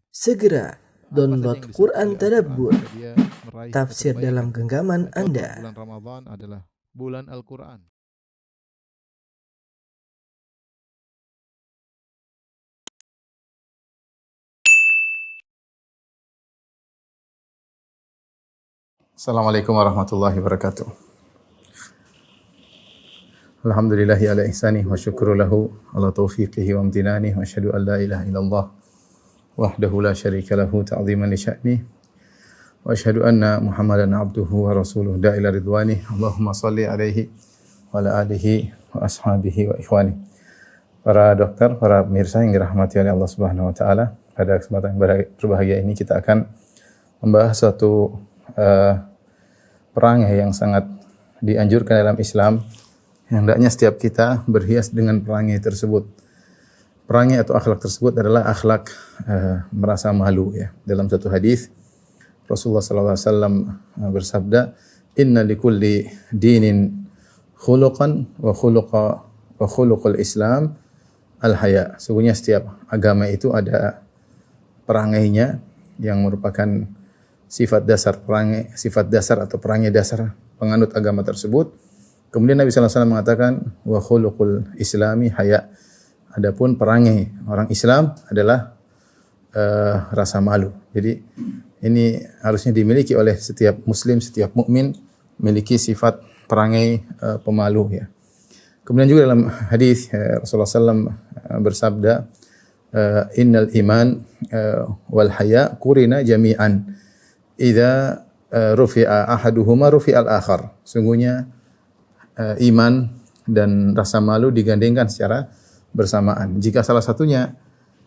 Segera download Quran Tadabbur, dia meraih tafsir kebaikan. dalam genggaman Anda. Bulan Ramadan adalah bulan Al-Quran. Assalamualaikum warahmatullahi wabarakatuh. Alhamdulillahi ala ihsanih wa syukru lahu ala taufiqihi wa amtinanih wa asyhadu an la ilaha illallah wahdahu la syarika lahu ta'ziman li sya'nih wa asyhadu anna Muhammadan abduhu wa rasuluh da'ila ridwanih. Allahumma salli alaihi wa ala alihi wa ashabihi wa ikhwani. Para dokter, para pemirsa yang dirahmati oleh Allah Subhanahu wa taala, pada kesempatan berbahagia ini kita akan membahas suatu perangai yang sangat dianjurkan dalam Islam, yang hendaknya setiap kita berhias dengan perangai tersebut. Perangai atau akhlak tersebut adalah akhlak merasa malu ya. Dalam satu hadis Rasulullah sallallahu alaihi wasallam bersabda, "Inna likulli dinin khuluqan wa khuluqul Islam al-haya." Sesungguhnya setiap agama itu ada perangainya yang merupakan sifat dasar atau perangai dasar penganut agama tersebut. Kemudian Nabi sallallahu alaihi wasallam mengatakan wa khuluqul islami haya. Adapun perangai orang Islam adalah rasa malu. Jadi ini harusnya dimiliki oleh setiap muslim, setiap mukmin, memiliki sifat perangai pemalu ya. Kemudian juga dalam hadis Rasulullah SAW bersabda, innal iman wal haya qurina jami'an. Idza rufi'a ahaduhuma rufi'al akhar. Sungguhnya iman dan rasa malu digandengkan secara bersamaan. Jika salah satunya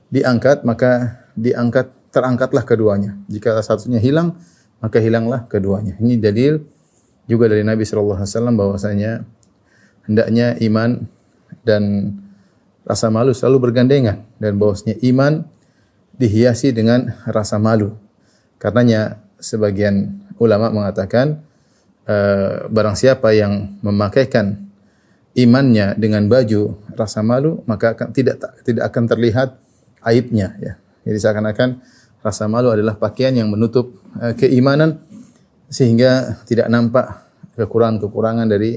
diangkat, maka terangkatlah keduanya. Jika salah satunya hilang, maka hilanglah keduanya. Ini dalil juga dari Nabi sallallahu alaihi wasallam bahwasanya hendaknya iman dan rasa malu selalu bergandengan, dan bahwasanya iman dihiasi dengan rasa malu. Karenanya sebagian ulama mengatakan barang siapa yang memakaikan imannya dengan baju rasa malu, maka tidak akan terlihat aibnya ya. Jadi seakan-akan rasa malu adalah pakaian yang menutup keimanan, sehingga tidak nampak kekurangan-kekurangan dari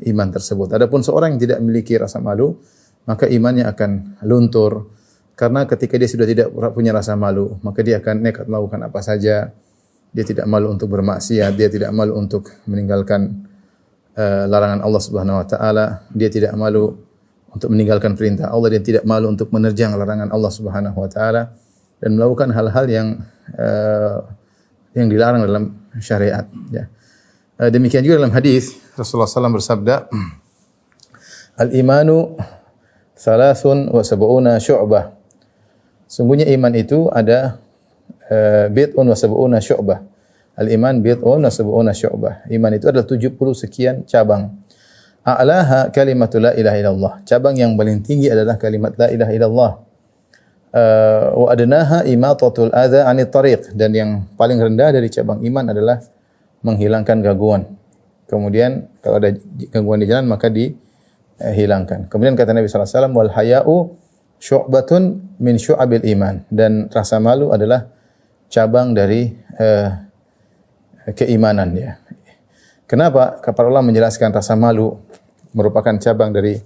iman tersebut. Adapun seorang yang tidak memiliki rasa malu, maka imannya akan luntur. Karena ketika dia sudah tidak punya rasa malu, maka dia akan nekat melakukan apa saja. Dia tidak malu untuk bermaksiat, dia tidak malu untuk meninggalkan larangan Allah Subhanahu wa taala, dia tidak malu untuk meninggalkan perintah Allah, dia tidak malu untuk menerjang larangan Allah Subhanahu wa taala dan melakukan hal-hal yang dilarang dalam syariat ya. Demikian juga dalam hadis Rasulullah SAW bersabda, al-imanu 73 syu'bah. Sungguhnya iman itu ada bid'un wa sab'una syu'bah. Al-iman bid'un wa sab'una syu'bah. Iman itu adalah 70 sekian cabang. A'laha kalimatu la ilaha illallah. Cabang yang paling tinggi adalah kalimat la ilaha illallah. Wa adnaha imatatul adza 'anit tariq, dan yang paling rendah dari cabang iman adalah menghilangkan gangguan. Kemudian kalau ada gangguan di jalan maka dihilangkan. Kemudian kata Nabi sallallahu alaihi wasallam, wal haya'u syu'batun min syu'abil iman, dan rasa malu adalah cabang dari keimanan ya. Kenapa? Para ulama menjelaskan rasa malu merupakan cabang dari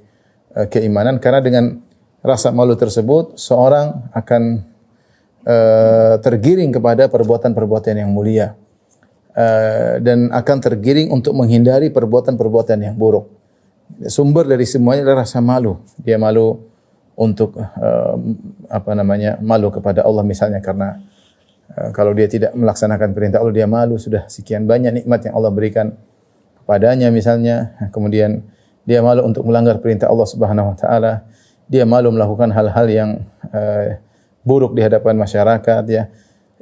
keimanan, karena dengan rasa malu tersebut seorang akan tergiring kepada perbuatan-perbuatan yang mulia dan akan tergiring untuk menghindari perbuatan-perbuatan yang buruk. Sumber dari semuanya adalah rasa malu. Dia malu untuk malu kepada Allah misalnya, karena kalau dia tidak melaksanakan perintah Allah, dia malu sudah sekian banyak nikmat yang Allah berikan kepadanya misalnya. Kemudian dia malu untuk melanggar perintah Allah Subhanahu wa taala. Dia malu melakukan hal-hal yang buruk di hadapan masyarakat ya.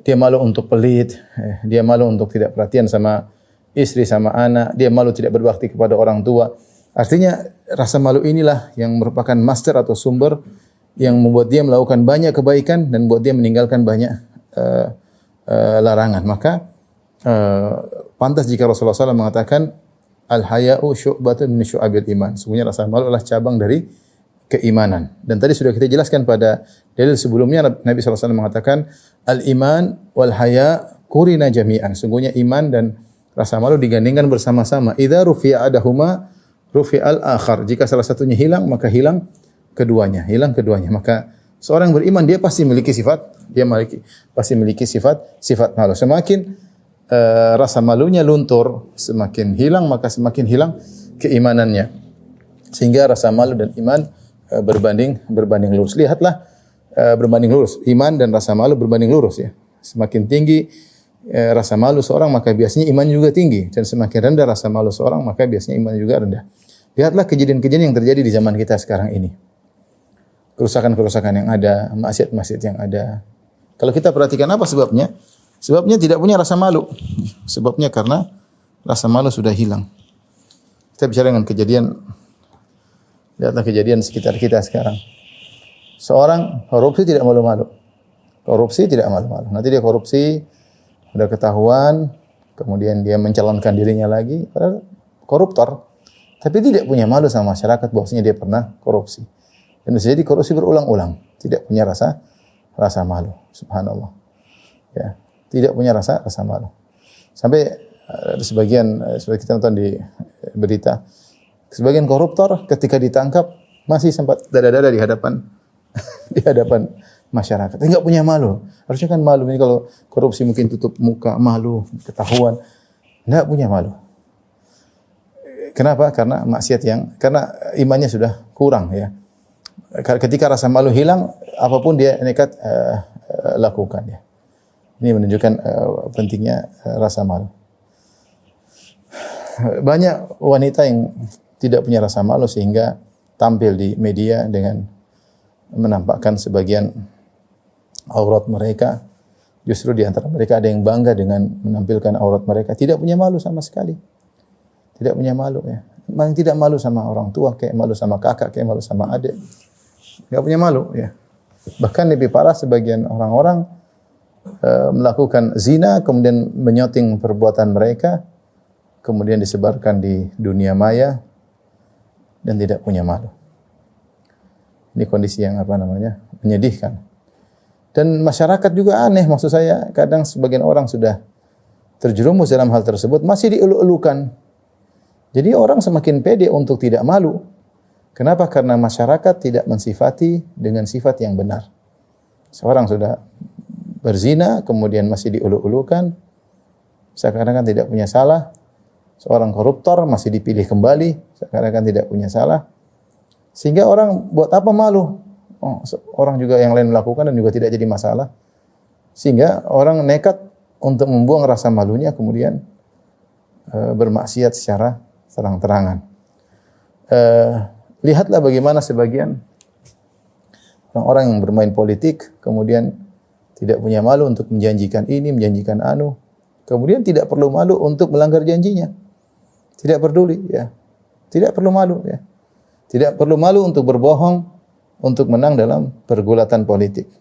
Dia malu untuk pelit, dia malu untuk tidak perhatian sama istri, sama anak, dia malu tidak berbakti kepada orang tua. Artinya rasa malu inilah yang merupakan master atau sumber yang membuat dia melakukan banyak kebaikan dan membuat dia meninggalkan banyak larangan. Maka pantas jika Rasulullah SAW mengatakan al-haya'u syu'batun min syu'abil iman. Sungguhnya rasa malu adalah cabang dari keimanan. Dan tadi sudah kita jelaskan pada dalil sebelumnya, Nabi SAW mengatakan, al-iman wal haya kurina jami'an. Sungguhnya iman dan rasa malu digandingkan bersama-sama. Idza rufi'a adahuma rufi'al akhar. Jika salah satunya hilang, maka hilang keduanya. Maka seorang beriman dia pasti memiliki sifat malu. Semakin rasa malunya luntur, semakin hilang, maka semakin hilang keimanannya. Sehingga rasa malu dan iman berbanding lurus. Lihatlah berbanding lurus. Iman dan rasa malu berbanding lurus ya. Semakin tinggi rasa malu seorang, maka biasanya iman juga tinggi, dan semakin rendah rasa malu seorang, maka biasanya iman juga rendah. Lihatlah kejadian-kejadian yang terjadi di zaman kita sekarang ini. Kerusakan-kerusakan yang ada, maksiat-maksiat yang ada. Kalau kita perhatikan apa sebabnya? Sebabnya tidak punya rasa malu. Sebabnya karena rasa malu sudah hilang. Kita bicara dengan kejadian, lihatlah kejadian sekitar kita sekarang. Seorang korupsi tidak malu-malu. Nanti dia korupsi, udah ketahuan, kemudian dia mencalonkan dirinya lagi, padahal koruptor. Tapi tidak punya malu sama masyarakat bahwasanya dia pernah korupsi. Dan bisa jadi korupsi berulang-ulang, tidak punya rasa malu. Subhanallah. Ya, tidak punya rasa malu. Sampai seperti kita nonton di berita, sebagian koruptor ketika ditangkap masih sempat dada-dada di hadapan masyarakat. Enggak punya malu. Harusnya kan malu. Ini kalau korupsi mungkin tutup muka, malu, ketahuan. Enggak punya malu. Kenapa? Karena karena imannya sudah kurang ya. Ketika rasa malu hilang, apapun dia nekat lakukan ya. Ini menunjukkan pentingnya rasa malu. Banyak wanita yang tidak punya rasa malu sehingga tampil di media dengan menampakkan sebagian aurat mereka. Justru di antara mereka ada yang bangga dengan menampilkan aurat mereka. Tidak punya malu sama sekali. Tidak punya malu ya. Memang tidak malu sama orang tua, kayak malu sama kakak, kayak malu sama adik. Tidak punya malu ya. Bahkan lebih parah sebagian orang-orang melakukan zina, kemudian menyoting perbuatan mereka, kemudian disebarkan di dunia maya dan tidak punya malu. Ini kondisi yang menyedihkan. Dan masyarakat juga aneh, maksud saya kadang sebagian orang sudah terjerumus dalam hal tersebut masih dielu-elukan. Jadi orang semakin pede untuk tidak malu. Kenapa? Karena masyarakat tidak mensifati dengan sifat yang benar. Seorang sudah berzina kemudian masih dielu-elukan, seakan-akan tidak punya salah. Seorang koruptor masih dipilih kembali, seakan-akan tidak punya salah. Sehingga orang buat apa malu? Orang juga yang lain melakukan dan juga tidak jadi masalah. Sehingga orang nekat untuk membuang rasa malunya kemudian bermaksiat secara terang-terangan. Lihatlah bagaimana sebagian orang-orang yang bermain politik kemudian tidak punya malu untuk menjanjikan ini, menjanjikan anu. Kemudian tidak perlu malu untuk melanggar janjinya. Tidak peduli ya. Tidak perlu malu ya. Tidak perlu malu untuk berbohong untuk menang dalam pergulatan politik.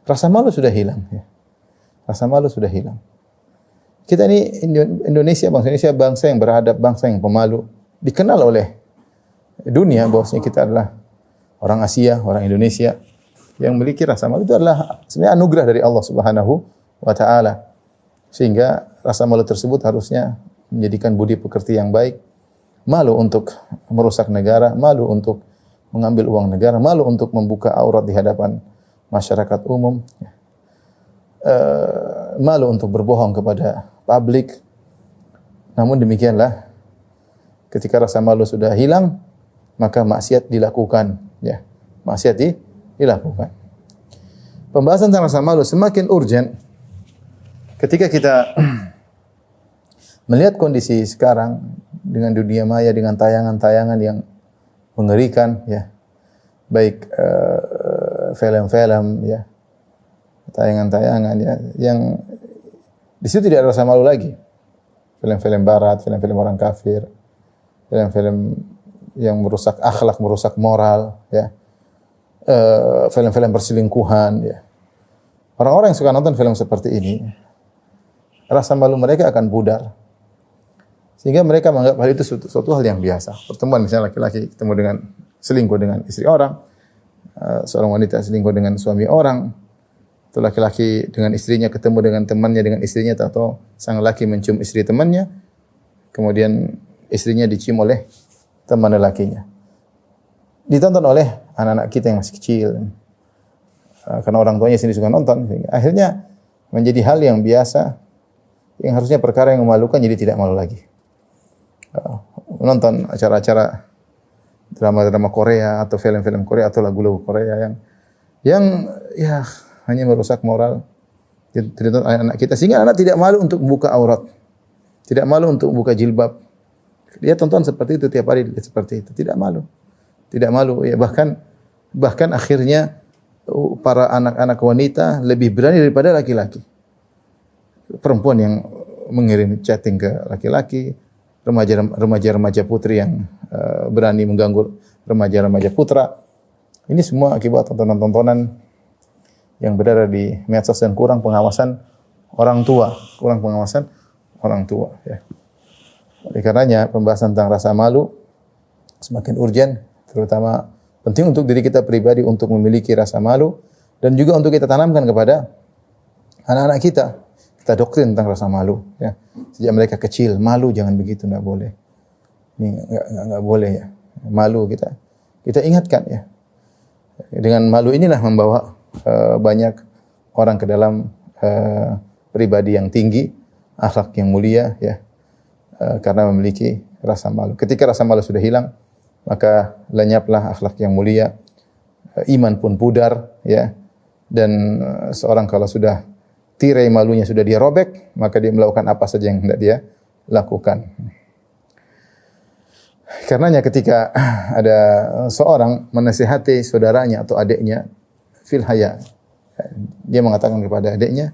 Rasa malu sudah hilang ya. Rasa malu sudah hilang. Kita ini Indonesia, bangsa yang beradab, bangsa yang pemalu. Dikenal oleh dunia bahwasanya kita adalah orang Asia, orang Indonesia yang memiliki rasa malu. Itu adalah sebenarnya anugerah dari Allah Subhanahu wa taala. Sehingga rasa malu tersebut harusnya menjadikan budi pekerti yang baik. Malu untuk merusak negara, malu untuk mengambil uang negara, malu untuk membuka aurat di hadapan masyarakat umum, malu untuk berbohong kepada publik. Namun demikianlah, ketika rasa malu sudah hilang, maka maksiat dilakukan. Ya, maksiat dilakukan. Pembahasan tentang rasa malu semakin urgent ketika kita melihat kondisi sekarang dengan dunia maya, dengan tayangan-tayangan yang mengerikan, ya, baik film-film, ya, tayangan-tayangan, ya, yang di situ tidak ada rasa malu lagi. Film-film Barat, film-film orang kafir, film-film yang merusak akhlak, merusak moral, ya, film-film perselingkuhan, ya. Orang-orang yang suka nonton film seperti ini, rasa malu mereka akan pudar. Sehingga mereka menganggap hal itu suatu hal yang biasa. Pertemuan misalnya laki-laki ketemu dengan selingkuh dengan istri orang, seorang wanita selingkuh dengan suami orang, atau laki-laki dengan istrinya ketemu dengan temannya dengan istrinya, atau sang laki mencium istri temannya, kemudian istrinya dicium oleh teman lelakinya. Ditonton oleh anak-anak kita yang masih kecil. Karena orang tuanya sendiri suka nonton, sehingga akhirnya menjadi hal yang biasa, yang harusnya perkara yang memalukan jadi tidak malu lagi. Menonton acara-acara drama-drama Korea atau film-film Korea atau lagu-lagu Korea yang ya hanya merusak moral anak kita, sehingga anak tidak malu untuk membuka aurat, tidak malu untuk membuka jilbab. Dia tonton seperti itu tiap hari, seperti itu, tidak malu, ya bahkan akhirnya para anak-anak wanita lebih berani daripada laki-laki. Perempuan yang mengirim chatting ke laki-laki, remaja-remaja putri yang berani mengganggu remaja-remaja putra. Ini semua akibat tontonan-tontonan yang berada di medsos dan kurang pengawasan orang tua, ya. Oleh karenanya pembahasan tentang rasa malu semakin urgent, terutama penting untuk diri kita pribadi untuk memiliki rasa malu, dan juga untuk kita tanamkan kepada anak-anak kita. Kita doktrin tentang rasa malu, ya. Sejak mereka kecil, malu jangan begitu, enggak boleh. Ini enggak boleh, ya. Malu kita ingatkan, ya. Dengan malu inilah membawa banyak orang ke dalam pribadi yang tinggi, akhlak yang mulia, ya. Karena memiliki rasa malu. Ketika rasa malu sudah hilang, maka lenyaplah akhlak yang mulia, iman pun pudar, ya. Dan seorang kalau sudah tirai malunya sudah dia robek, maka dia melakukan apa saja yang hendak dia lakukan. Karenanya ketika ada seorang menasihati saudaranya atau adiknya fil haya, dia mengatakan kepada adiknya,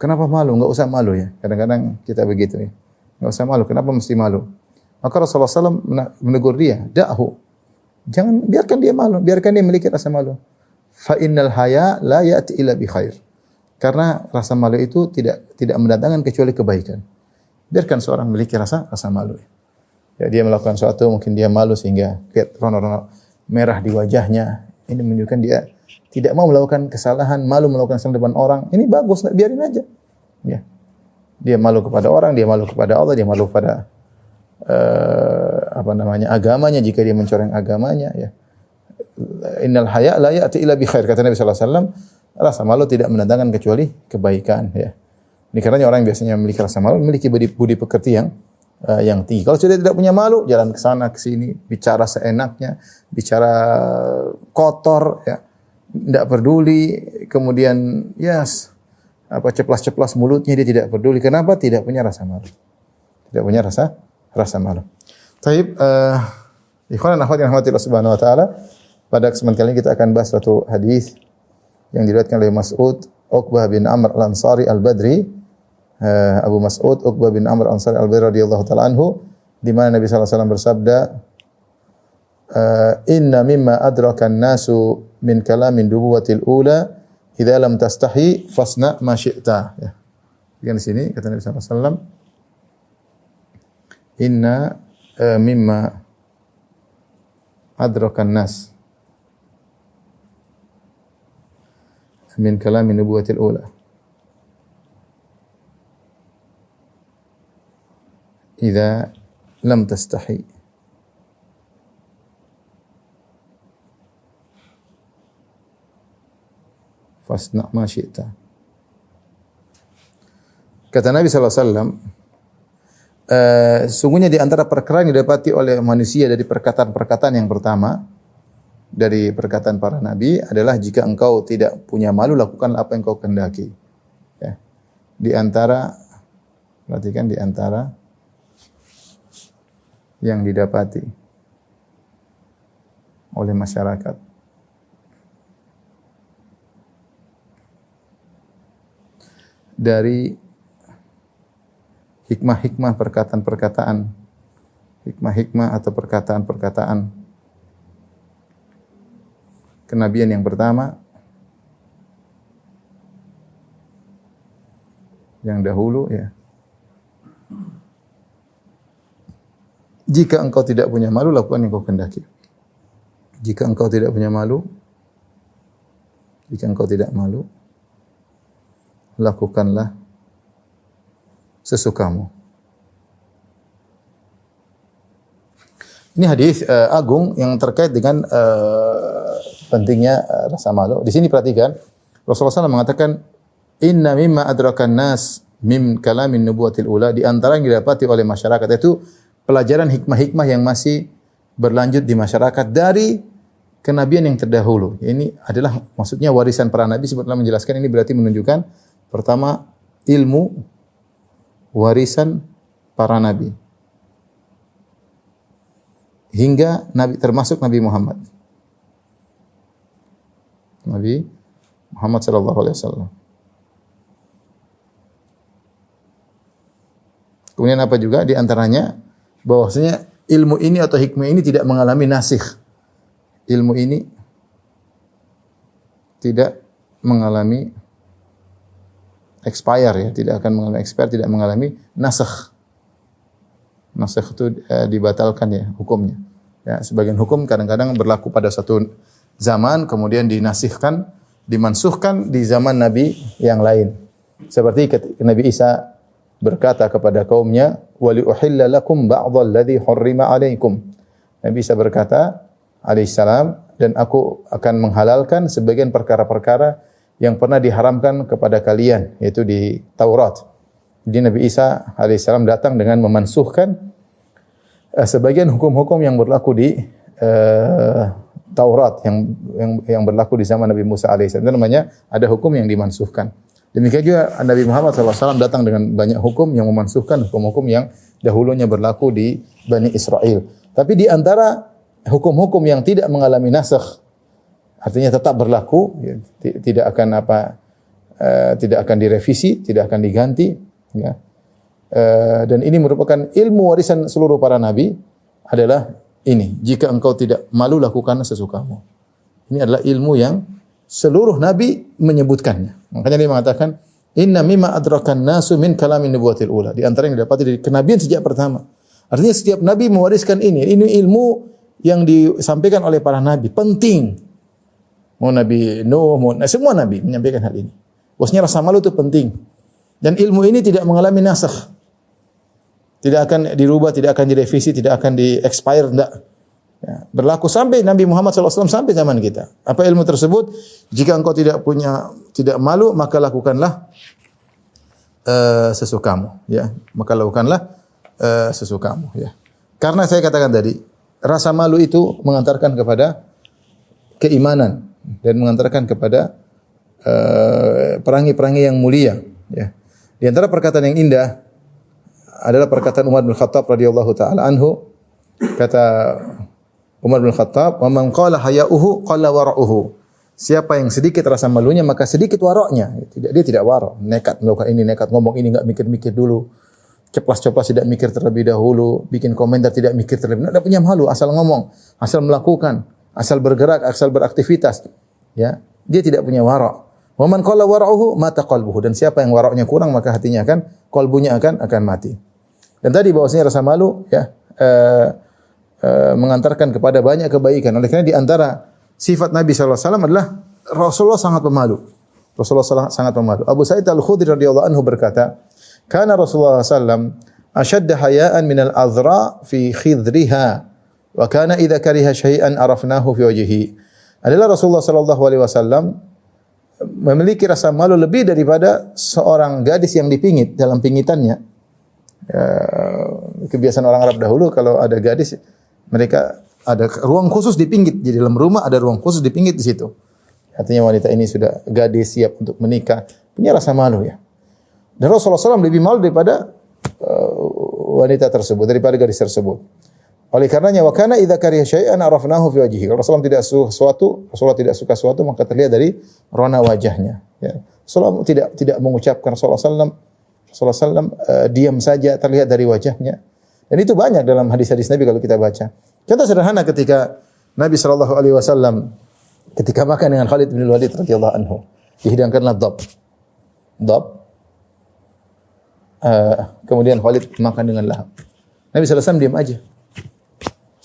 kenapa malu? Enggak usah malu, ya. Kadang-kadang kita begitu, ya. Enggak usah malu. Kenapa mesti malu? Maka Rasulullah SAW menegur dia, da'hu. Jangan, biarkan dia malu, biarkan dia memiliki rasa malu. Fa innal haya la ya'ti illa bi khair. Karena rasa malu itu tidak mendatangkan kecuali kebaikan. Biarkan seorang memiliki rasa malu. Ya, dia melakukan sesuatu, mungkin dia malu sehingga lihat rono-rono merah di wajahnya. Ini menunjukkan dia tidak mau melakukan kesalahan, malu melakukan kesalahan depan orang. Ini bagus, biarin aja. Ya. Dia malu kepada orang, dia malu kepada Allah, dia malu pada agamanya jika dia mencoreng agamanya, ya. Innal haya la ya'ti illa bi khair, kata Nabi sallallahu alaihi wasallam, rasa malu tidak mendatangkan kecuali kebaikan, ya. Ini karena orang yang biasanya memiliki rasa malu memiliki budi pekerti yang tinggi. Kalau sudah tidak punya malu, jalan ke sana ke sini, bicara seenaknya, bicara kotor, ya. Tidak peduli, kemudian ceplas-ceplas mulutnya, dia tidak peduli. Kenapa? Tidak punya rasa malu. Tidak punya rasa malu. Taib, ikhwan dan akhwat yang dirahmati Allah Subhanahu wa taala, pada kesempatan kali ini kita akan bahas suatu hadis yang diriwayatkan oleh Mas'ud Uqbah bin Amr Al-Ansari Al-Badri. Abu Mas'ud Uqbah bin Amr Al-Ansari Al-Badri radhiyallahu taala anhu, di mana Nabi sallallahu alaihi wasallam bersabda, inna mimma adraka an-nasu min kalamin nubuwatil ula idza lam tastahi fasna ma syi'ta, ya. Di sini kata Nabi sallallahu alaihi wasallam, inna mimma adraka an-nas min kalamin nubuwatil ula idza lam tastahi fasna ma syi'ta. Kata Nabi sallallahu alaihi wasallam, sungguhnya di antara perkara yang didapati oleh manusia dari perkataan-perkataan yang pertama dari perkataan para nabi adalah, jika engkau tidak punya malu, lakukanlah apa yang kau kehendaki. Ya. Di antara, perhatikan, di antara yang didapati oleh masyarakat dari hikmah-hikmah perkataan-perkataan, hikmah-hikmah atau perkataan-perkataan kenabian yang pertama, yang dahulu, ya. Jika engkau tidak punya malu, lakukan yang kau kehendaki. Jika engkau tidak punya malu, jika engkau tidak malu, lakukanlah sesukamu. Ini hadis agung yang terkait dengan pentingnya rasa malu. Di sini perhatikan, Rasulullah SAW mengatakan, Inna mimma adrakan nas mim kalamin nubuwatil ula, di antara yang didapati oleh masyarakat itu pelajaran hikmah-hikmah yang masih berlanjut di masyarakat dari kenabian yang terdahulu. Ini adalah maksudnya warisan para nabi. Sebagaimana menjelaskan, ini berarti menunjukkan pertama ilmu warisan para nabi hingga nabi, termasuk Nabi Muhammad. Nabi Muhammad sallallahu alaihi wasallam. Kemudian apa juga di antaranya bahwasanya ilmu ini atau hikmah ini tidak mengalami nasikh. Ilmu ini tidak mengalami expire ya, tidak akan mengalami expire, tidak mengalami nasakh. Nasakh itu dibatalkan ya hukumnya. Ya, sebagian hukum kadang-kadang berlaku pada satu zaman kemudian dinasihkan, dimansuhkan di zaman nabi yang lain. Seperti ketika Nabi Isa berkata kepada kaumnya, "Wa li uhilla lakum ba'dhal ladzi hurrima 'alaikum." Nabi Isa berkata alaihissalam, dan aku akan menghalalkan sebagian perkara-perkara yang pernah diharamkan kepada kalian, yaitu di Taurat. Jadi Nabi Isa alaihissalam datang dengan memansuhkan sebagian hukum-hukum yang berlaku di Taurat yang berlaku di zaman Nabi Musa alaihissalam. Itu namanya ada hukum yang dimansuhkan. Demikian juga Nabi Muhammad SAW datang dengan banyak hukum yang memansuhkan hukum-hukum yang dahulunya berlaku di Bani Israel. Tapi di antara hukum-hukum yang tidak mengalami nasakh, artinya tetap berlaku, ya, tidak akan direvisi, tidak akan diganti, ya. Dan ini merupakan ilmu warisan seluruh para nabi adalah ini. Jika engkau tidak malu, lakukanlah sesukamu. Ini adalah ilmu yang seluruh nabi menyebutkannya. Makanya dia mengatakan, Inna mimma adrakan nasu min kalamin nubuwatil ula. Di antara yang didapati dari kenabian sejak pertama. Artinya setiap nabi mewariskan ini. Ini ilmu yang disampaikan oleh para nabi. Penting. Mau Nabi Nuh, semua nabi menyampaikan hal ini. Bosnya rasa malu itu penting. Dan ilmu ini tidak mengalami nasakh. Tidak akan dirubah, tidak akan direvisi, tidak akan di-expire, tidak. Ya, berlaku sampai Nabi Muhammad SAW sampai zaman kita. Apa ilmu tersebut? Jika engkau tidak malu, maka lakukanlah sesukamu. Ya, maka lakukanlah sesukamu. Ya, karena saya katakan tadi, rasa malu itu mengantarkan kepada keimanan dan mengantarkan kepada perangi-perangi yang mulia. Ya, di antara perkataan yang indah adalah perkataan Umar bin Khattab radhiyallahu taala anhu. Kata Umar bin Khattab, "Wa man qala haya'uhu qala wara'uhu." Siapa yang sedikit rasa malunya maka sedikit waroknya. Dia tidak warok, nekat melakukan ini, nekat ngomong ini, enggak mikir-mikir dulu. Ceplas-ceplas tidak mikir terlebih dahulu, bikin komentar tidak mikir terlebih dahulu. Enggak punya malu, asal ngomong, asal melakukan, asal bergerak, asal beraktivitas. Ya, dia tidak punya warok. Wa man qala wara'uhu mata qalbuhu, dan siapa yang waroknya kurang maka hatinya qalbunya akan mati. Dan tadi bahwasanya rasa malu ya mengantarkan kepada banyak kebaikan. Oleh karena di antara sifat Nabi SAW adalah Rasulullah sangat pemalu. Rasulullah sangat pemalu. Abu Sa'id Al-Khudri radhiyallahu anhu berkata, "Kana Rasulullah SAW ashadda haya'an min al-azra fi khidriha, wa kana idza kariha syai'an arafnahu fi wajhihi." Adalah Rasulullah sallallahu alaihi wasallam memiliki rasa malu lebih daripada seorang gadis yang dipingit dalam pingitannya. Kebiasaan orang Arab dahulu kalau ada gadis mereka ada ruang khusus dipingit. Jadi dalam rumah ada ruang khusus dipingit di situ. Artinya wanita ini sudah gadis siap untuk menikah, punya rasa malu ya. Dan Rasulullah SAW lebih malu daripada wanita tersebut, daripada gadis tersebut. Oleh karenanya wa kana idza kariha syai'an arafnahu fi wajhihi. Kalau Rasulullah tidak suka sesuatu maka terlihat dari rona wajahnya. Ya. Rasulullah tidak mengucapkan Rasulullah SAW diam saja terlihat dari wajahnya. Dan itu banyak dalam hadis-hadis Nabi kalau kita baca. Contoh sederhana ketika Nabi SAW ketika makan dengan Khalid bin Walid radhiyallahu anhu, dihidangkanlah dhab. Kemudian Khalid makan dengan lahap. Nabi SAW diam aja.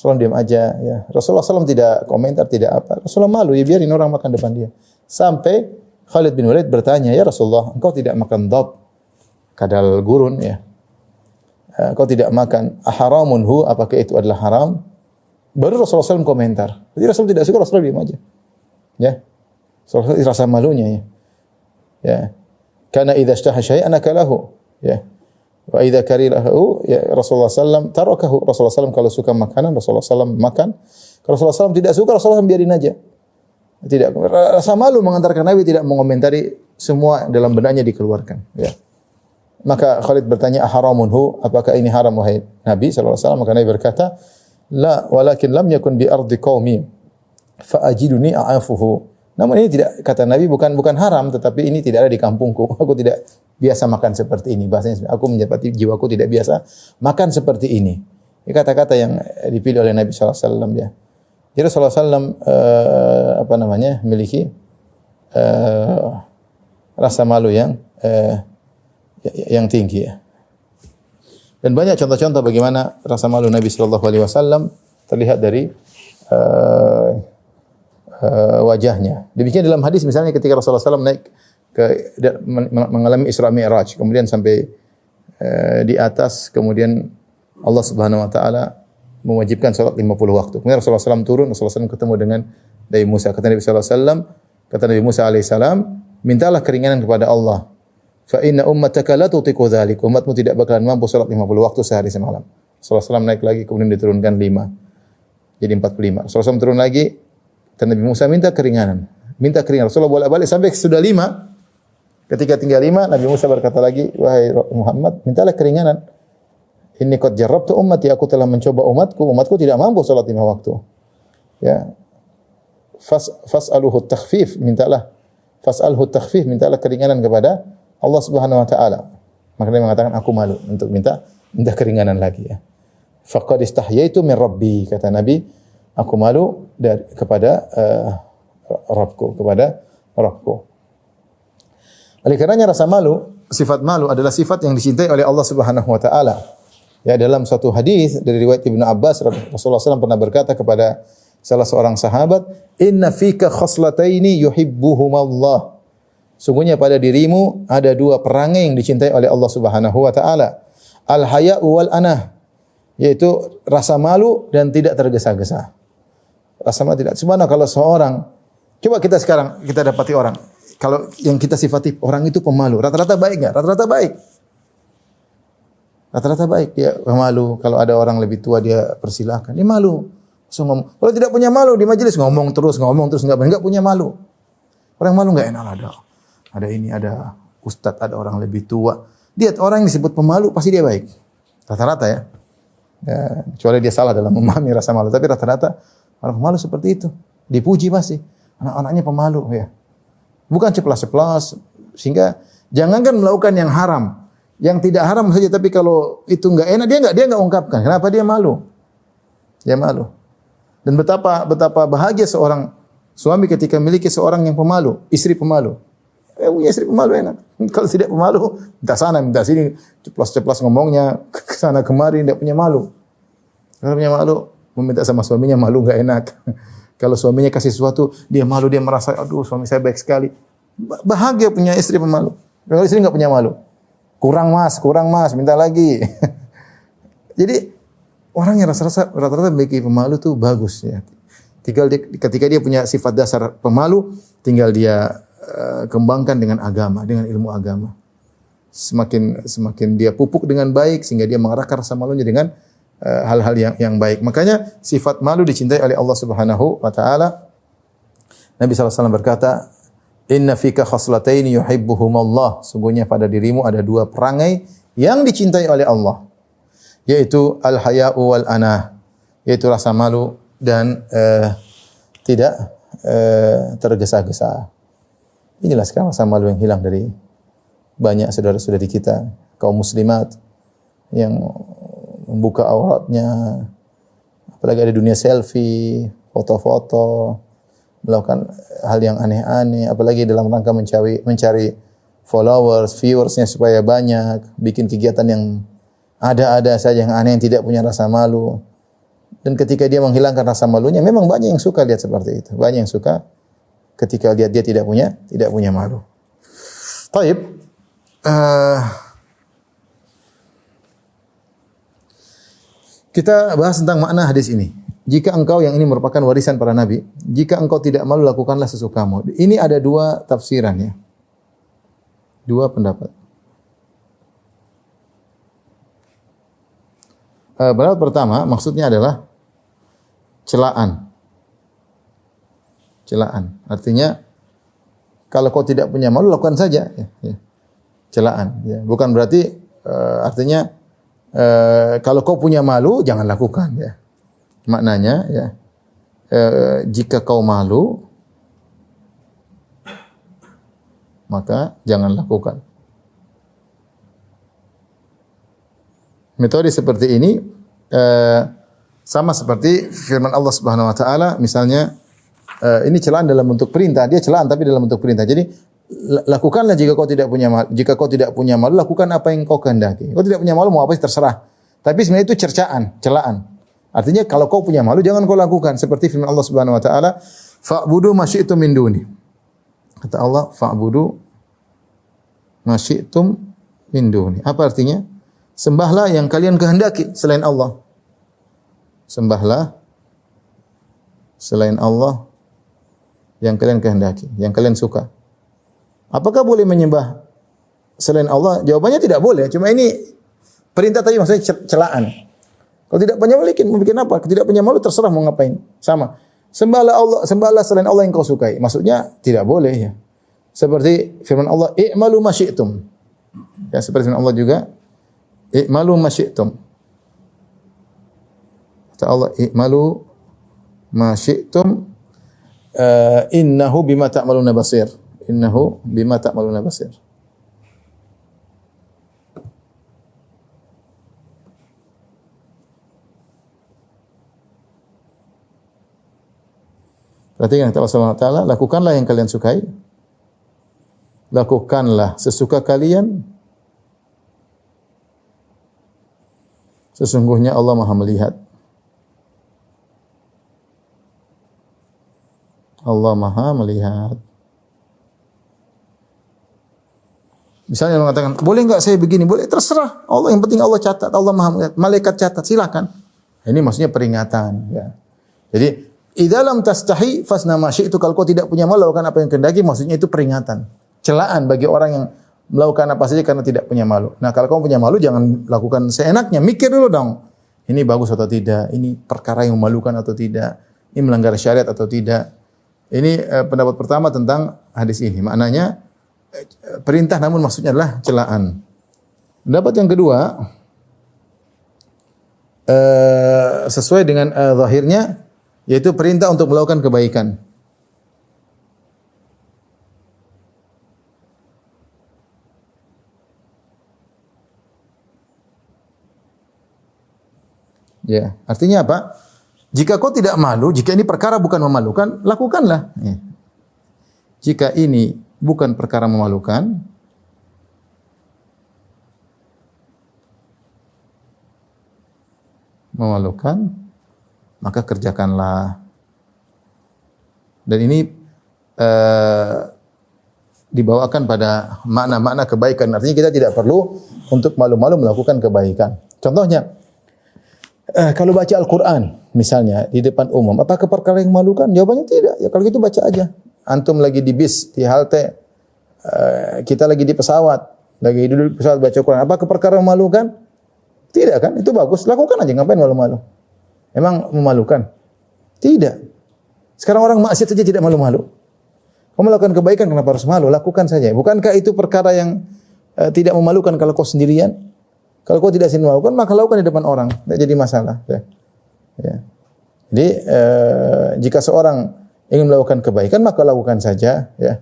Rasulullah diam aja ya. Rasulullah SAW tidak komentar, tidak apa. Rasulullah malu, ya biarin orang makan depan dia. Sampai Khalid bin Walid bertanya, "Ya Rasulullah, engkau tidak makan dhab, kadal gurun ya. Engkau tidak makan aharamun hu, apakah itu adalah haram?" Baru Rasulullah SAW komentar. Jadi Rasul tidak suka, Rasulullah diam aja. Ya. Rasulullah rasa malunya ya. Ya. Karena idza ishtaha syai'an akalahu. Ya. Wa idza karilahu ya Rasulullah sallam tarakahu. Rasulullah sallam kalau suka makanan Rasulullah sallam makan. Kalau Rasulullah sallam tidak suka Rasulullah biarin aja. Tidak rasa malu mengantarkan Nabi tidak mengomentari semua dalam benaknya dikeluarkan ya. Maka Khalid bertanya aharamun hu, apakah ini haram wahai Nabi sallallahu alaihi wasallam? Maka Nabi berkata, "La walakin lam yakun bi ardi qaumi fa ajiduni a'afuhu." Namun ini tidak, kata Nabi, bukan haram, tetapi ini tidak ada di kampungku. Aku tidak biasa makan seperti ini. Bahasanya, aku menyepati jiwaku tidak biasa makan seperti ini. Ini kata-kata yang dipilih oleh Nabi SAW ya. Jadi Rasulullah SAW memiliki rasa malu yang tinggi ya. Dan banyak contoh-contoh bagaimana rasa malu Nabi SAW terlihat dari wajahnya. Demikian dalam hadis misalnya ketika Rasulullah SAW naik mengalami Isra Mi'raj, kemudian sampai di atas, kemudian Allah Subhanahu wa taala mewajibkan salat 50 waktu. Kemudian Rasulullah SAW turun, Rasulullah SAW ketemu dengan Nabi Musa. Kata Nabi SAW, kata Nabi Musa alaihissalam, mintalah keringanan kepada Allah. Fa inna ummataka la tutiqu dzalik. Umatmu tidak bakalan mampu salat 50 waktu sehari semalam. Rasulullah SAW naik lagi, kemudian diturunkan 5. Jadi 45. Rasulullah SAW turun lagi, dan Nabi Musa minta keringanan. Rasulullah bolak-balik sampai sudah 5. Ketika tinggal 5, Nabi Musa berkata lagi, "Wahai Muhammad, mintalah keringanan. Inni qad jarrabtu ummati, aku telah mencoba umatku tidak mampu salat 5 waktu." Ya. Fas'aluhu takhfif, mintalah keringanan kepada Allah Subhanahu wa taala. Maka dia mengatakan, aku malu untuk minta keringanan lagi ya. Faqad istahyaitu min rabbi, kata Nabi, aku malu kepada Rabbku. Oleh karenanya rasa malu, sifat malu adalah sifat yang dicintai oleh Allah Subhanahu wa taala. Ya, dalam satu hadis dari riwayat Ibnu Abbas, Rasulullah SAW pernah berkata kepada salah seorang sahabat, "Inna fika khoslataini yuhibbuhumallah." Sungguhnya pada dirimu ada 2 perangai yang dicintai oleh Allah Subhanahu wa taala. Al-haya'u wal anah, yaitu rasa malu dan tidak tergesa-gesa. Rasa malu tidak. Subhanallah, kalau seorang, coba kita dapati orang, kalau yang kita sifati orang itu pemalu, rata-rata baik enggak? Rata-rata baik. Rata-rata baik. Dia pemalu, kalau ada orang lebih tua dia persilahkan. Dia malu. So, ngomong. Kalau tidak punya malu di majelis ngomong terus enggak punya malu. Orang malu enggak enak ada ustadz, ada orang lebih tua. Dia orang yang disebut pemalu pasti dia baik. Rata-rata ya. Ya, kecuali dia salah dalam memahami rasa malu, tapi rata-rata orang pemalu seperti itu. Dipuji pasti. Anak-anaknya pemalu ya. Bukan ceplas-ceplas, sehingga jangankan melakukan yang haram. Yang tidak haram saja, tapi kalau itu enggak enak dia enggak ungkapkan. Kenapa dia malu? Dia malu. Dan betapa bahagia seorang suami ketika memiliki seorang yang pemalu, istri pemalu. Punya istri pemalu enak. Kalau tidak pemalu, minta sana, minta sini, ceplas-ceplas ngomongnya, ke sana kemari, tidak punya malu. Kalau punya malu, meminta sama suaminya malu enggak enak. Kalau suaminya kasih sesuatu, dia malu, dia merasa, aduh suami saya baik sekali. Bahagia punya istri pemalu. Kalau istri enggak punya malu, kurang mas, minta lagi. Jadi orang yang rata-rata memiliki pemalu itu bagus ya. Ketika dia punya sifat dasar pemalu, tinggal dia kembangkan dengan agama, dengan ilmu agama. Semakin dia pupuk dengan baik, sehingga dia mengarahkan rasa malunya dengan hal-hal yang baik. Makanya sifat malu dicintai oleh Allah Subhanahu wa taala. Nabi SAW berkata, "Inna fika khoslataini yuhibbuhumallah." Sungguhnya pada dirimu ada 2 perangai yang dicintai oleh Allah, yaitu al-haya'u wal anah, yaitu rasa malu dan tidak tergesa-gesa. Inilah sekarang rasa malu yang hilang dari banyak saudara-saudari kita, kaum muslimat yang membuka auratnya, apalagi ada dunia selfie, foto-foto, melakukan hal yang aneh-aneh, apalagi dalam rangka mencari followers, viewersnya supaya banyak, bikin kegiatan yang ada-ada saja yang aneh, yang tidak punya rasa malu. Dan ketika dia menghilangkan rasa malunya, memang banyak yang suka lihat seperti itu. Banyak yang suka ketika lihat dia tidak punya malu. Taib, kita bahas tentang makna hadis ini. Jika engkau, yang ini merupakan warisan para nabi, jika engkau tidak malu, lakukanlah sesukamu. Ini ada dua tafsiran ya. Dua pendapat. Pendapat pertama maksudnya adalah celaan. Celaan. Artinya kalau kau tidak punya malu, lakukan saja. Ya. Celaan. Ya. Bukan berarti artinya kalau kau punya malu, jangan lakukan. Ya. Maknanya, ya, jika kau malu, maka jangan lakukan. Metode seperti ini sama seperti firman Allah Subhanahu wa taala, misalnya ini celaan dalam bentuk perintah, dia celaan tapi dalam bentuk perintah. Jadi lakukanlah jika kau tidak punya malu, lakukan apa yang kau kehendaki. Kau tidak punya malu, mau apa terserah. Tapi sebenarnya itu cercaan, celaan. Artinya kalau kau punya malu jangan kau lakukan, seperti firman Allah Subhanahu wa taala, fa'budu ma syi'tum min duni. Kata Allah, fa'budu ma syi'tum min duni. Apa artinya? Sembahlah yang kalian kehendaki selain Allah. Sembahlah selain Allah yang kalian kehendaki, yang kalian suka. Apakah boleh menyembah selain Allah? Jawabannya tidak boleh. Cuma ini perintah tadi maksudnya celaan. Kalau tidak punya malu, mau bikin apa? Kalau tidak punya malu terserah mau ngapain. Sama. Sembahlah Allah, sembahlah selain Allah yang kau sukai. Maksudnya tidak boleh ya. Seperti firman Allah, i'malu ma syi'tum. Ya, seperti firman Allah juga, i'malu ma syi'tum. Kata Allah, i'malu ma syi'tum, innahu bima ta'maluna basir. Innahu bima ta'maluna basir. Perhatikan kata Allah Subhanahu wa taala, lakukanlah yang kalian sukai. Lakukanlah sesuka kalian. Sesungguhnya Allah Maha melihat. Allah Maha melihat. Misalnya Allah mengatakan, boleh enggak saya begini? Boleh, terserah. Allah, yang penting Allah catat. Allah Maha melihat. Malaikat catat, silakan. Ini maksudnya peringatan. Ya. Jadi, idza lam tastahi fasna ma syi'tu, kalau kau tidak punya malu lakukan apa yang kehendaki, maksudnya itu peringatan. Celaan bagi orang yang melakukan apa saja karena tidak punya malu. Nah, kalau kamu punya malu jangan lakukan seenaknya, mikir dulu dong. Ini bagus atau tidak? Ini perkara yang memalukan atau tidak? Ini melanggar syariat atau tidak? Ini pendapat pertama tentang hadis ini. Maknanya perintah namun maksudnya adalah celaan. Pendapat yang kedua sesuai dengan zahirnya, yaitu perintah untuk melakukan kebaikan. Ya, artinya apa? Jika kau tidak malu, jika ini perkara bukan memalukan, lakukanlah. Ya. Jika ini bukan perkara memalukan, maka kerjakanlah. Dan ini dibawakan pada makna-makna kebaikan. Artinya kita tidak perlu untuk malu-malu melakukan kebaikan. Contohnya, kalau baca Al-Quran misalnya di depan umum, apakah perkara yang memalukan? Jawabannya tidak. Ya kalau gitu baca aja. Antum lagi di bis, di halte, kita lagi di pesawat, lagi duduk di pesawat baca Quran. Apakah perkara memalukan? Tidak kan? Itu bagus. Lakukan aja. Ngapain malu-malu? Emang memalukan? Tidak. Sekarang orang maksiat saja tidak malu-malu. Kamu melakukan kebaikan, kenapa harus malu? Lakukan saja. Bukankah itu perkara yang tidak memalukan kalau kau sendirian? Kalau kau tidak sendiri melakukan, maka lakukan di depan orang. Tidak jadi masalah. Ya. Ya. Jadi jika seorang ingin melakukan kebaikan, maka lakukan saja. Ya.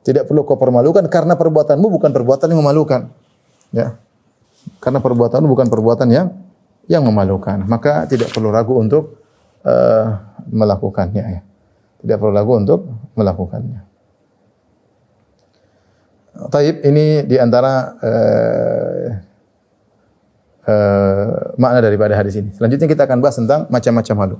Tidak perlu kau permalukan karena perbuatanmu bukan perbuatan yang memalukan. Ya. Karena perbuatanmu bukan perbuatan yang memalukan. Maka tidak perlu ragu untuk melakukannya. Ya. Tidak perlu ragu untuk melakukannya. Taib, ini di antara makna daripada hadis ini. Selanjutnya kita akan bahas tentang macam-macam malu.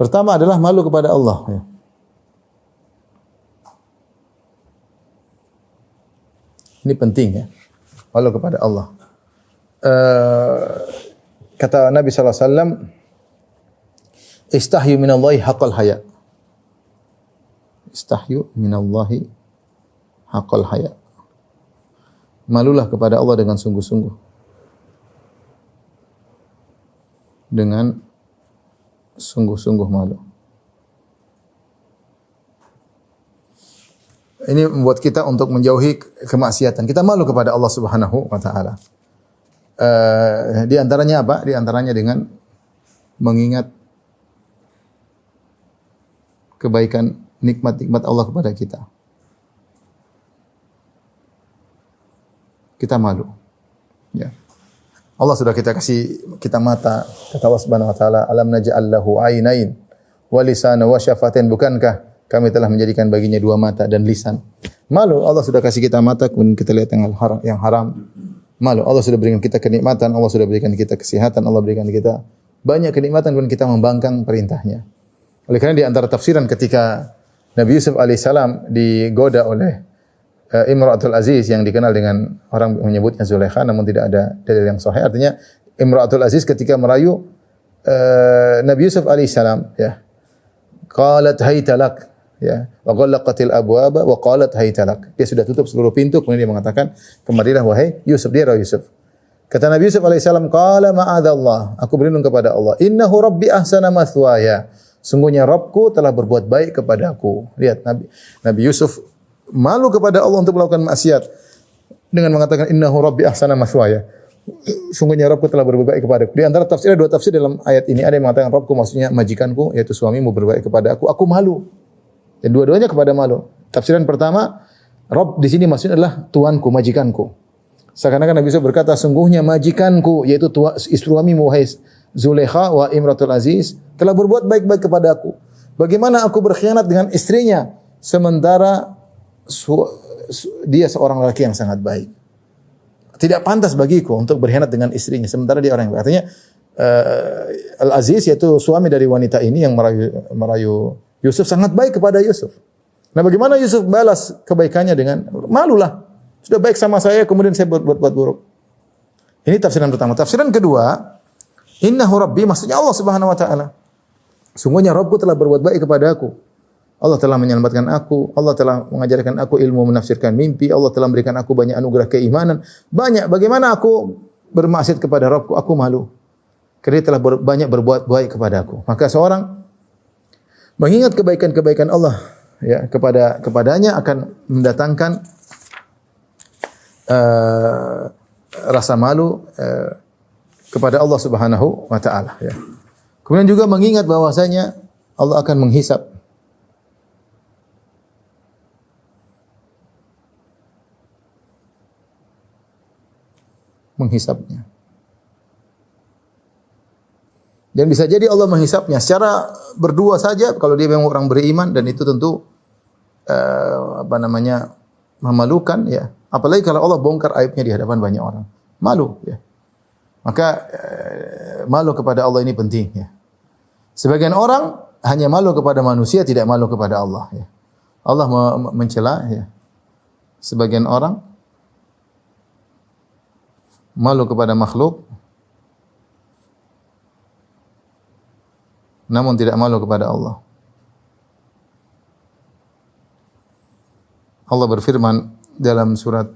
Pertama adalah malu kepada Allah. Ya. Ini penting ya. Malu kepada Allah. Kata Nabi sallallahu alaihi wasallam, "Istahyu minallahi haqqal haya." Istahyu minallahi haqqal haya. Malulah kepada Allah dengan sungguh-sungguh. Dengan sungguh-sungguh malu. Ini membuat kita untuk menjauhi kemaksiatan. Kita malu kepada Allah Subhanahu wa taala. Di antaranya apa? Di antaranya dengan mengingat kebaikan nikmat-nikmat Allah kepada kita. Kita malu. Ya. Allah sudah kita kasih kita mata. Kata Allah Subhanahu wa taala, "Alam naj'al lahu 'ainain wa lisana wa syafatain." Bukankah kami telah menjadikan baginya dua mata dan lisan? Malu, Allah sudah kasih kita mata, kemudian kita lihat yang haram. Malu, Allah sudah berikan kita kenikmatan, Allah sudah berikan kita kesehatan, Allah berikan kita banyak kenikmatan, kemudian kita membangkang perintahnya. Oleh karena di antara tafsiran ketika Nabi Yusuf alaihissalam digoda oleh Imra'atul Aziz yang dikenal dengan orang menyebutnya Zulaikha, namun tidak ada dalil yang sahih. Artinya Imra'atul Aziz ketika merayu Nabi Yusuf alaihissalam, ya, qalat haytalak, ya, wa ghallaqatil abwaba wa qalat haytalak. Dia sudah tutup seluruh pintu, kemudian dia mengatakan, "Kemarilah wahai Yusuf." Dia Yusuf. Kata Nabi Yusuf alaihissalam, "Qala ma'adzallah." Aku berlindung kepada Allah. "Innahu rabbi ahsana mathwaya." Sungguhnya Rabbku telah berbuat baik kepadaku. Lihat Nabi Yusuf malu kepada Allah untuk melakukan maksiat dengan mengatakan innahu rabbi ahsana maswaya. Sungguhnya Rabbku telah berbuat baik kepadaku. Di antara tafsir, dua tafsir dalam ayat ini. Ada yang mengatakan Rabbku maksudnya majikanku, yaitu suamimu berbuat baik kepada aku. Aku malu. Dan dua-duanya kepada malu. Tafsiran pertama, Rabb di sini maksudnya adalah tuanku, majikanku. Seakan-akan Nabi Yusuf berkata, sungguhnya majikanku, yaitu suamimu wahai Zulaikha wa Imratul Aziz, telah berbuat baik-baik kepada aku. Bagaimana aku berkhianat dengan istrinya sementara dia seorang lelaki yang sangat baik. Tidak pantas bagiku untuk berkhianat dengan istrinya sementara dia orang yang baik. Artinya Al-Aziz, yaitu suami dari wanita ini yang merayu Yusuf, sangat baik kepada Yusuf. Nah, bagaimana Yusuf balas kebaikannya dengan malulah. Sudah baik sama saya, kemudian saya buat buruk. Ini tafsiran pertama. Tafsiran kedua, innahu rabbi, maksudnya Allah Subhanahu wa taala. Sungguhnya Rabbku telah berbuat baik kepada aku. Allah telah menyelamatkan aku, Allah telah mengajarkan aku ilmu menafsirkan mimpi, Allah telah memberikan aku banyak anugerah keimanan. Banyak, bagaimana aku bermaksiat kepada Rabbku? Aku malu. Karena dia telah banyak berbuat baik kepada aku. Maka seorang mengingat kebaikan-kebaikan Allah, ya, kepadanya akan mendatangkan rasa malu kepada Allah Subhanahu wa taala, ya. Kemudian juga mengingat bahwasanya Allah akan menghisapnya. Dan bisa jadi Allah menghisapnya secara berdua saja kalau dia memang orang beriman, dan itu tentu memalukan, ya. Apalagi kalau Allah bongkar aibnya di hadapan banyak orang. Malu, ya. Maka malu kepada Allah ini penting, ya. Sebagian orang hanya malu kepada manusia, tidak malu kepada Allah, ya. Allah mencela, ya, sebagian orang malu kepada makhluk, namun tidak malu kepada Allah. Allah berfirman dalam surat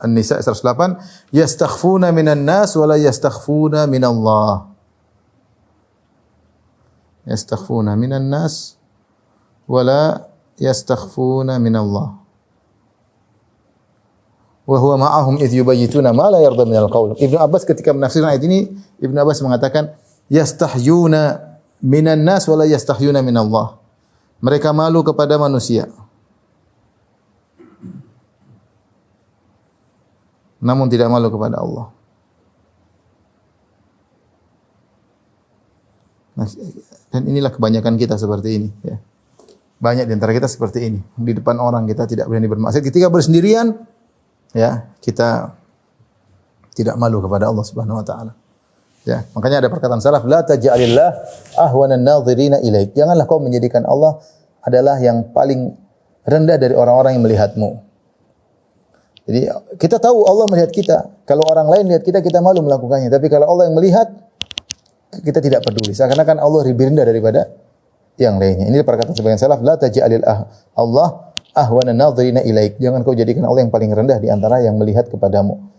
An-Nisa 108, yastakhfuna minan nas wa la yastakhfuna minallah. Yastakhfuna minan nas wa la yastakhfuna minallah. Wa huwa ma'ahum idh yubayyituna ma la yarda minal qaul. Ibnu Abbas ketika menafsirkan ayat ini, Ibnu Abbas mengatakan yastahyuna minan nas wa la yastahyuna minallah. Mereka malu kepada manusia, namun tidak malu kepada Allah. Nah, dan inilah kebanyakan kita seperti ini, ya. Banyak di antara kita seperti ini. Di depan orang kita tidak berani bermaksiat. Ketika bersendirian, ya, kita tidak malu kepada Allah Subhanahu wa taala. Ya, makanya ada perkataan salaf, la taj'alillah ahwanan nadhirina ilaik. Janganlah kau menjadikan Allah adalah yang paling rendah dari orang-orang yang melihatmu. Jadi kita tahu Allah melihat kita. Kalau orang lain lihat kita, kita malu melakukannya. Tapi kalau Allah yang melihat, kita tidak peduli. Seakan-akan Allah lebih rendah daripada yang lainnya. Ini perkataan sebagian salaf, la taj'alil Allah ahwanan nadhirina ilaik. Jangan kau jadikan Allah yang paling rendah di antara yang melihat kepadamu.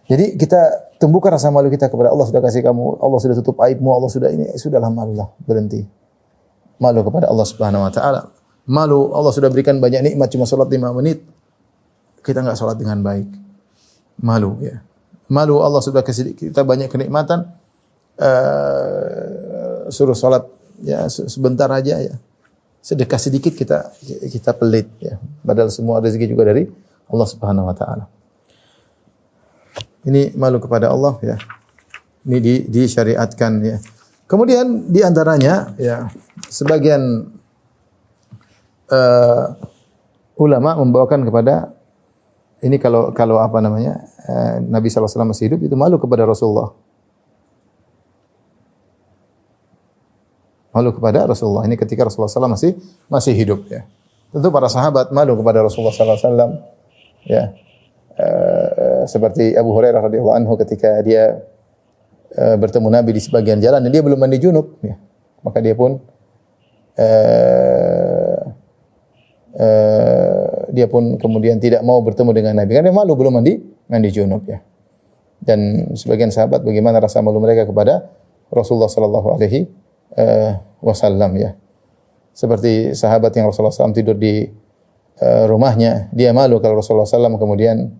Jadi kita tumbuhkan rasa malu kita kepada Allah. Sudah kasih kamu, Allah sudah tutup aibmu, Allah sudah ini, sudahlah malulah, berhenti. Malu kepada Allah Subhanahu wa taala. Malu Allah sudah berikan banyak nikmat, cuma salat 5 menit kita enggak salat dengan baik. Malu, ya. Malu Allah sudah kasih kita banyak kenikmatan, suruh salat ya sebentar aja, ya. Sedekah sedikit kita pelit, ya. Padahal semua rezeki juga dari Allah Subhanahu wa taala. Ini malu kepada Allah, ya. Ini disyariatkan, ya. Kemudian di antaranya, ya, sebagian ulama membawakan kepada ini kalau apa namanya, Nabi SAW masih hidup, itu malu kepada Rasulullah. Malu kepada Rasulullah. Ini ketika Rasulullah SAW masih hidup, ya. Tentu para sahabat malu kepada Rasulullah SAW, ya. Seperti Abu Hurairah radhiyallahu anhu ketika dia bertemu Nabi di sebagian jalan dan dia belum mandi junub, ya. Maka dia pun kemudian tidak mau bertemu dengan Nabi karena dia malu belum mandi junub, ya. Dan sebagian sahabat bagaimana rasa malu mereka kepada Rasulullah sallallahu alaihi wasallam, ya. Seperti sahabat yang Rasulullah SAW tidur di rumahnya, dia malu kalau Rasulullah SAW kemudian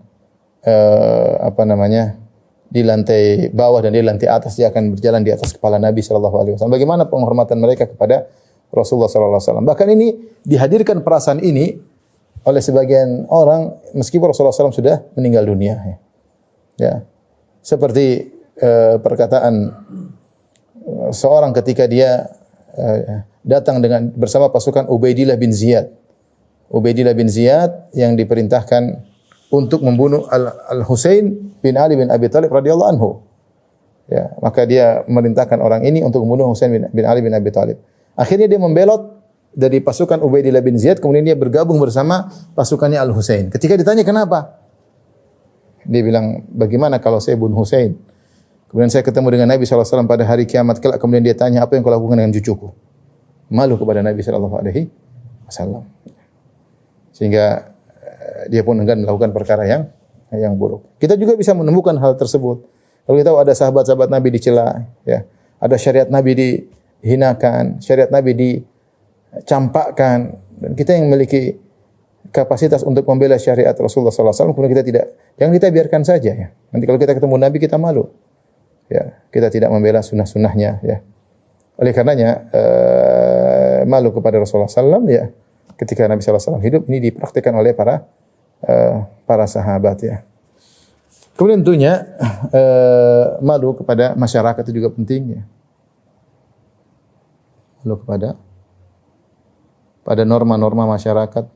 di lantai bawah dan di lantai atas, dia akan berjalan di atas kepala Nabi sallallahu alaihi wasallam. Bagaimana penghormatan mereka kepada Rasulullah sallallahu alaihi wasallam. Bahkan ini dihadirkan perasaan ini oleh sebagian orang meskipun Rasulullah SAW sudah meninggal dunia, ya. Ya. Seperti perkataan seorang ketika dia datang bersama pasukan Ubaidillah bin Ziyad. Ubaidillah bin Ziyad yang diperintahkan untuk membunuh Al-Husain bin Ali bin Abi Thalib radhiyallahu anhu. Ya, maka dia memerintahkan orang ini untuk membunuh Husain bin Ali bin Abi Thalib. Akhirnya dia membelot dari pasukan Ubaidillah bin Ziyad, kemudian dia bergabung bersama pasukannya Al-Husain. Ketika ditanya kenapa? Dia bilang, bagaimana kalau saya bunuh Husain? Kemudian saya ketemu dengan Nabi SAW pada hari kiamat kelak, kemudian dia tanya, apa yang kau lakukan dengan cucuku? Malu kepada Nabi SAW. Sehingga dia pun enggan melakukan perkara yang buruk. Kita juga bisa menemukan hal tersebut. Kalau kita tahu ada sahabat-sahabat Nabi dicela, ya. Ada syariat Nabi dihinakan, syariat Nabi dicampakkan, dan kita yang memiliki kapasitas untuk membela syariat Rasulullah SAW, kemudian jangan kita biarkan saja, ya. Nanti kalau kita ketemu Nabi kita malu, ya. Kita tidak membela sunnah-sunnahnya, ya. Oleh karenanya malu kepada Rasulullah SAW, ya. Ketika Nabi SAW hidup, ini dipraktikkan oleh para sahabat, ya. Kemudian tentunya malu kepada masyarakat itu juga penting, ya. Malu pada norma-norma masyarakat.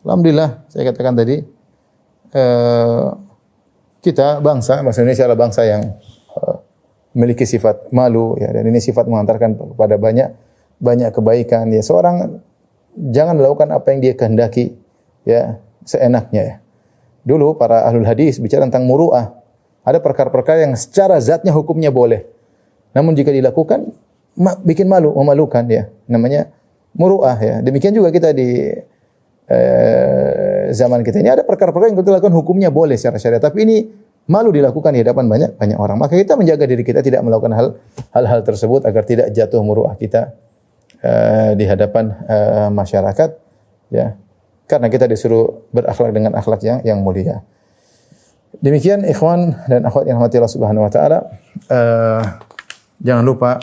Alhamdulillah, saya katakan tadi kita bangsa Indonesia adalah bangsa yang memiliki sifat malu, ya, dan ini sifat mengantarkan kepada banyak kebaikan, ya. Seorang jangan melakukan apa yang dia kehendaki, ya, seenaknya, ya. Dulu para ahlul hadis bicara tentang muru'ah. Ada perkara-perkara yang secara zatnya hukumnya boleh. Namun jika dilakukan bikin memalukan, ya. Namanya muru'ah, ya. Demikian juga kita di zaman kita ini ada perkara-perkara yang kita lakukan hukumnya boleh secara syariat, tapi ini malu dilakukan di hadapan banyak orang. Maka kita menjaga diri kita tidak melakukan hal-hal tersebut agar tidak jatuh muru'ah kita di hadapan masyarakat, ya. Karena kita disuruh berakhlak dengan akhlak yang mulia. Demikian ikhwan dan akhwat yang dirahmati Allah Subhanahu wa taala, jangan lupa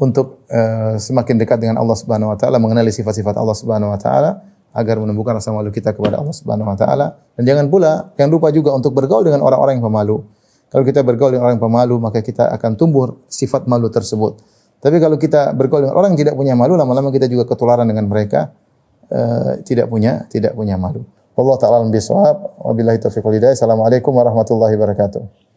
untuk semakin dekat dengan Allah Subhanahu wa taala, mengenali sifat-sifat Allah Subhanahu wa taala, agar menumbuhkan rasa malu kita kepada Allah Subhanahu wa taala. Dan jangan lupa juga untuk bergaul dengan orang-orang yang pemalu. Kalau kita bergaul dengan orang yang pemalu, maka kita akan tumbuh sifat malu tersebut. Tapi kalau kita bergaul dengan orang yang tidak punya malu, lama-lama kita juga ketularan dengan mereka, tidak punya malu. Wallahu ta'ala a'lam bishawab. Wabillahi taufiq wal hidayah. Assalamualaikum warahmatullahi wabarakatuh.